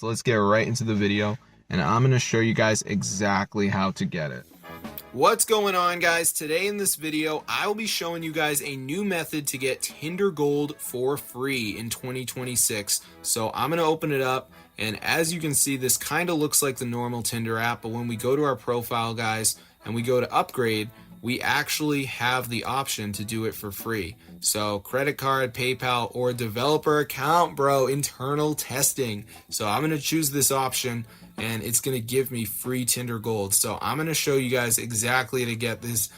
So let's get right into the video, and I'm going to show you guys exactly how to get it. What's going on, guys? Today in this video, I will be showing you guys a new method to get Tinder Gold for free in 2026. So I'm going to open it up, and as you can see, this kind of looks like the normal Tinder app, but when we go to our profile, guys, and we go to upgrade, we actually have the option to do it for free. So credit card, PayPal, or developer account, bro, internal testing. So I'm going to choose this option, and it's going to give me free Tinder Gold. So I'm going to show you guys exactly to get this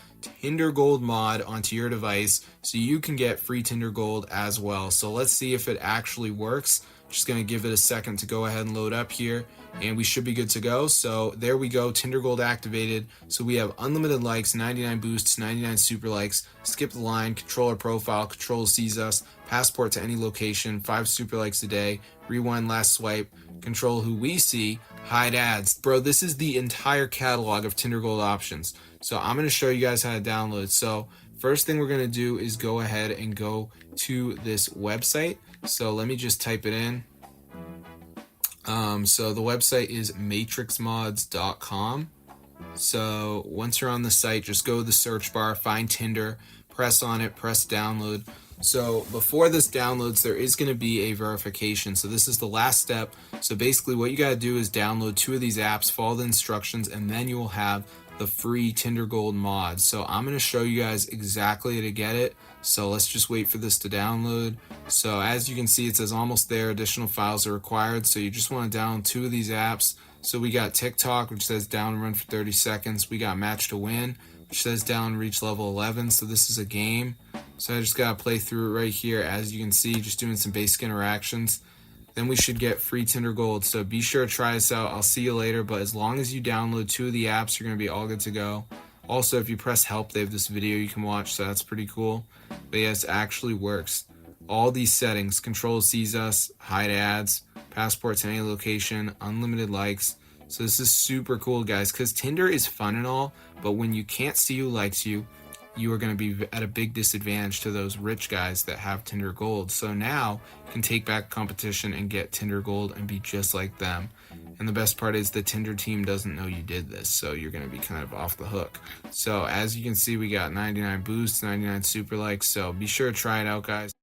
Tinder Gold mod onto your device so you can get free Tinder Gold as well. So let's see if it actually works. Just going to give it a second to go ahead and load up here, and we should be good to go. So there we go, Tinder Gold activated. So we have unlimited likes, 99 boosts, 99 super likes, skip the line, control our profile, control sees us, passport to any location, 5 super likes a day, rewind last swipe, control who we see, hide ads. Bro, this is the entire catalog of Tinder Gold options. So I'm going to show you guys how to download. So first thing we're going to do is go ahead and go to this website. So let me just type it in. So the website is matrixmods.com. So once you're on the site, just go to the search bar, find Tinder, press on it, press download. So before this downloads, there is going to be a verification. So this is the last step. So basically what you got to do is download 2 of these apps, follow the instructions, and then you will have the free Tinder Gold mod. So I'm going to show you guys exactly how to get it. So let's just wait for this to download. So as you can see, it says almost there, additional files are required. So you just want to download 2 of these apps. So we got TikTok, which says down and run for 30 seconds. We got Match to Win, which says down and reach level 11. So this is a game. So I just got to play through it right here. As you can see, just doing some basic interactions. Then we should get free Tinder Gold. So be sure to try this out. I'll see you later. But as long as you download 2 of the apps, you're going to be all good to go. Also, if you press help, they have this video you can watch. So that's pretty cool. But yes, it actually works. All these settings, control sees us, hide ads, passport to any location, unlimited likes. So this is super cool, guys, because Tinder is fun and all, but when you can't see who likes you, you are going to be at a big disadvantage to those rich guys that have Tinder Gold. So now you can take back competition and get Tinder Gold and be just like them. And the best part is the Tinder team doesn't know you did this, so you're going to be kind of off the hook. So as you can see, we got 99 boosts, 99 super likes, so be sure to try it out, guys.